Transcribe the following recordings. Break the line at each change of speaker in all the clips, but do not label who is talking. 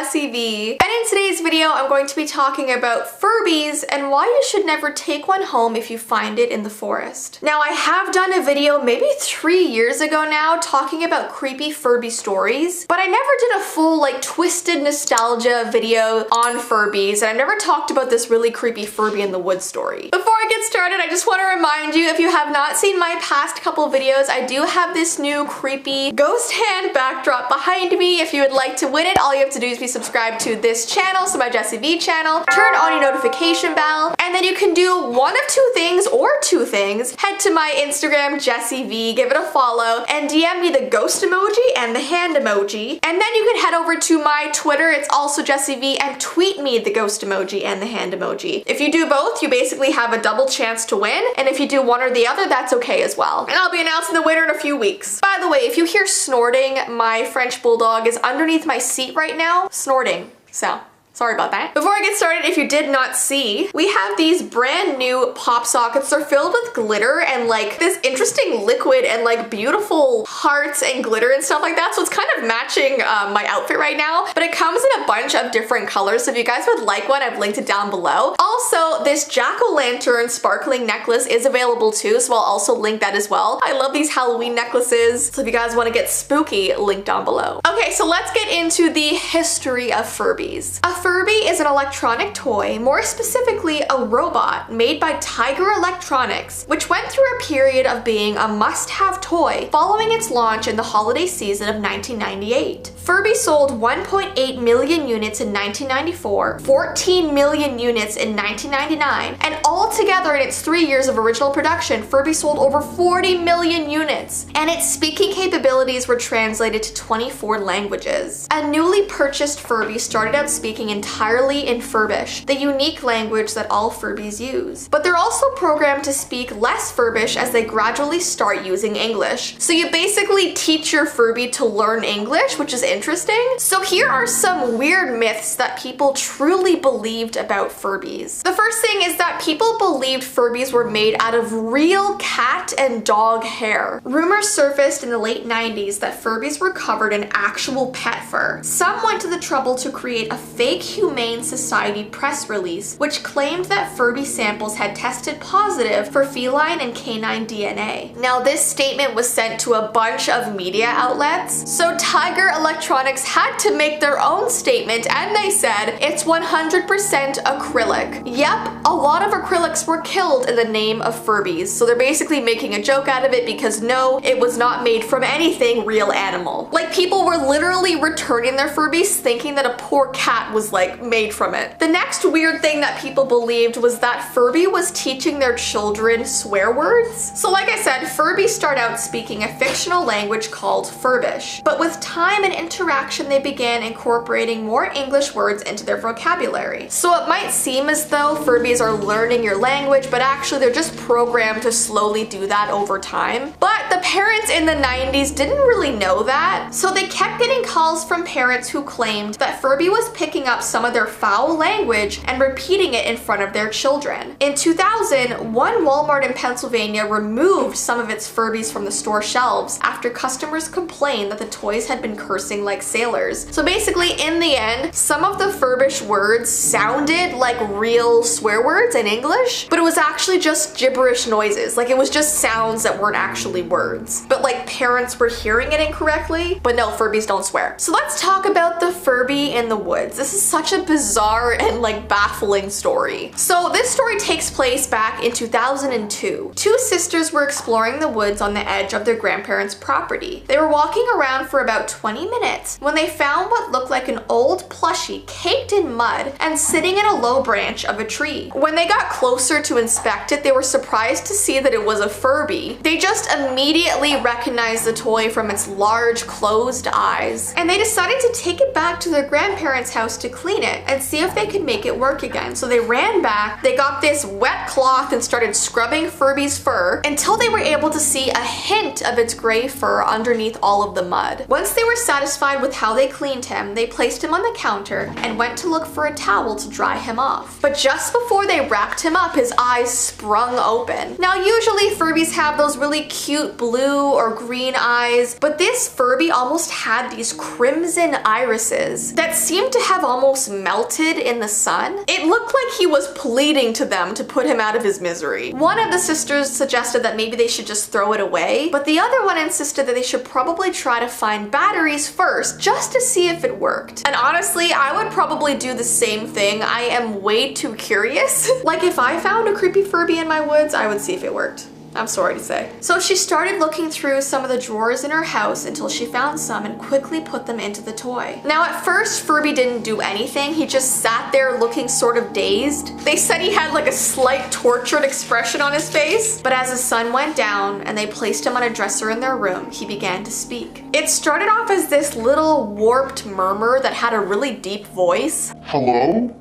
Jessii Vee, and in today's video I'm going to be talking about Furbies and why you should never take one home if you find it in the forest. Now, I have done a video maybe 3 years ago now talking about creepy Furby stories, but I never did a full twisted nostalgia video on Furbies, and I never talked about this really creepy Furby in the woods story. Before I get started, I just want to remind you, if you have not seen my past couple videos, I do have this new creepy ghost hand backdrop behind me. If you would like to win it, all you have to do is be subscribed to this channel, so my Jessii Vee channel, turn on your notification bell, and then you can do one of two things or two things. Head to my Instagram, Jessii Vee, give it a follow, and DM me the ghost emoji and the hand emoji. And then you can head over to my Twitter, it's also Jessii Vee, and tweet me the ghost emoji and the hand emoji. If you do both, you basically have a double chance to win, and if you do one or the other, that's okay as well. And I'll be announcing the winner in a few weeks. By the way, if you hear snorting, my French bulldog is underneath my seat right now, snorting, so sorry about that. Before I get started, if you did not see, we have these brand new pop sockets. They're filled with glitter and this interesting liquid and beautiful hearts and glitter and stuff like that. So it's kind of matching my outfit right now, but it comes in a bunch of different colors. So if you guys would like one, I've linked it down below. Also, this jack-o'-lantern sparkling necklace is available too, so I'll also link that as well. I love these Halloween necklaces. So if you guys want to get spooky, link down below. Okay, so let's get into the history of Furbies. A Furby is an electronic toy, more specifically a robot, made by Tiger Electronics, which went through a period of being a must-have toy following its launch in the holiday season of 1998. Furby sold 1.8 million units in 1994, 14 million units in 1999, and altogether in its 3 years of original production, Furby sold over 40 million units, and its speaking capabilities were translated to 24 languages. A newly purchased Furby started out speaking entirely in Furbish, the unique language that all Furbies use. But they're also programmed to speak less Furbish as they gradually start using English. So you basically teach your Furby to learn English, which is interesting. So here are some weird myths that people truly believed about Furbies. The first thing is that people believed Furbies were made out of real cat and dog hair. Rumors surfaced in the late 90s that Furbies were covered in actual pet fur. Some went to the trouble to create a fake Humane Society press release, which claimed that Furby samples had tested positive for feline and canine DNA. Now, this statement was sent to a bunch of media outlets, so Tiger Electronics had to make their own statement, and they said it's 100% acrylic. Yep, a lot of acrylics were killed in the name of Furbies, so they're basically making a joke out of it because no, it was not made from anything real animal. People were literally returning their Furbies thinking that a poor cat was made from it. The next weird thing that people believed was that Furby was teaching their children swear words. So like I said, Furbies start out speaking a fictional language called Furbish, but with time and interaction they began incorporating more English words into their vocabulary. So it might seem as though Furbies are learning your language, but actually they're just programmed to slowly do that over time. But the parents in the 90s didn't really know that, so they kept getting calls from parents who claimed that Furby was picking up some of their foul language and repeating it in front of their children. In 2000, one Walmart in Pennsylvania removed some of its Furbies from the store shelves after customers complained that the toys had been cursing like sailors. So basically, in the end, some of the Furbish words sounded like real swear words in English, but it was actually just gibberish noises. It was just sounds that weren't actually words. But parents were hearing it incorrectly, but no, Furbies don't swear. So let's talk about the Furby in the woods. This is such a bizarre and baffling story. So this story takes place back in 2002. Two sisters were exploring the woods on the edge of their grandparents' property. They were walking around for about 20 minutes when they found what looked like an old plushie caked in mud and sitting in a low branch of a tree. When they got closer to inspect it, they were surprised to see that it was a Furby. They just immediately recognized the toy from its large closed eyes, and they decided to take it back to their grandparents' house to clean it and see if they could make it work again. So they ran back, they got this wet cloth and started scrubbing Furby's fur until they were able to see a hint of its gray fur underneath all of the mud. Once they were satisfied with how they cleaned him, they placed him on the counter and went to look for a towel to dry him off. But just before they wrapped him up, his eyes sprung open. Now usually Furbies have those really cute blue blue or green eyes, but this Furby almost had these crimson irises that seemed to have almost melted in the sun. It looked like he was pleading to them to put him out of his misery. One of the sisters suggested that maybe they should just throw it away, but the other one insisted that they should probably try to find batteries first just to see if it worked. And honestly, I would probably do the same thing. I am way too curious. Like if I found a creepy Furby in my woods, I would see if it worked. I'm sorry to say. So she started looking through some of the drawers in her house until she found some and quickly put them into the toy. Now at first, Furby didn't do anything. He just sat there looking sort of dazed. They said he had like a slight tortured expression on his face. But as the sun went down and they placed him on a dresser in their room, he began to speak. It started off as this little warped murmur that had a really deep voice.
Hello?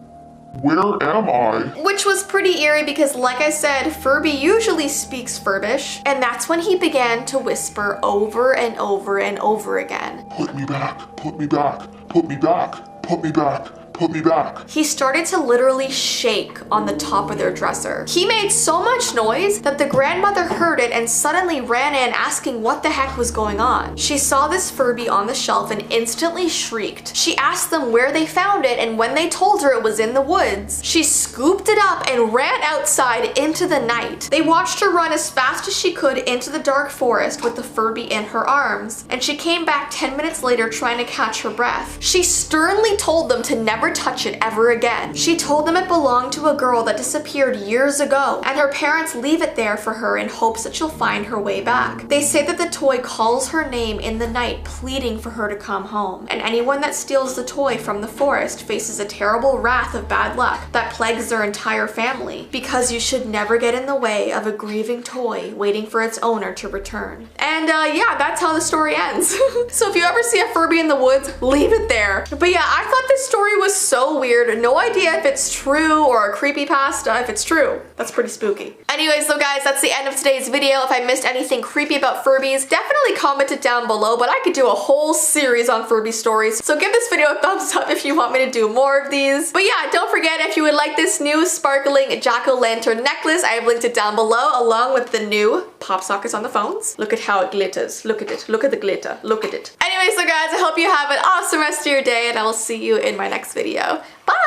Where am I?
Which was pretty eerie because, like I said, Furby usually speaks Furbish, and that's when he began to whisper over and over and over again.
Put me back, put me back, put me back, put me back. Put me back.
He started to literally shake on the top of their dresser. He made so much noise that the grandmother heard it and suddenly ran in asking what the heck was going on. She saw this Furby on the shelf and instantly shrieked. She asked them where they found it, and when they told her it was in the woods, she scooped it up and ran outside into the night. They watched her run as fast as she could into the dark forest with the Furby in her arms, and she came back 10 minutes later trying to catch her breath. She sternly told them to never touch it ever again. She told them it belonged to a girl that disappeared years ago, and her parents leave it there for her in hopes that she'll find her way back. They say that the toy calls her name in the night, pleading for her to come home, and anyone that steals the toy from the forest faces a terrible wrath of bad luck that plagues their entire family, because you should never get in the way of a grieving toy waiting for its owner to return. And yeah, that's how the story ends. So if you ever see a Furby in the woods, leave it there. But yeah, I thought this story was so weird. No idea if it's true or a creepypasta. If it's true, that's pretty spooky. Anyways, so guys, that's the end of today's video. If I missed anything creepy about Furbies, definitely comment it down below, but I could do a whole series on Furby stories. So give this video a thumbs up if you want me to do more of these. But yeah, don't forget, if you would like this new sparkling jack-o'-lantern necklace, I have linked it down below, along with the new pop sockets on the phones. Look at how it glitters. Look at it. Look at the glitter. Look at it. Anyways, so guys, I hope you have an awesome rest of your day, and I will see you in my next video. Bye!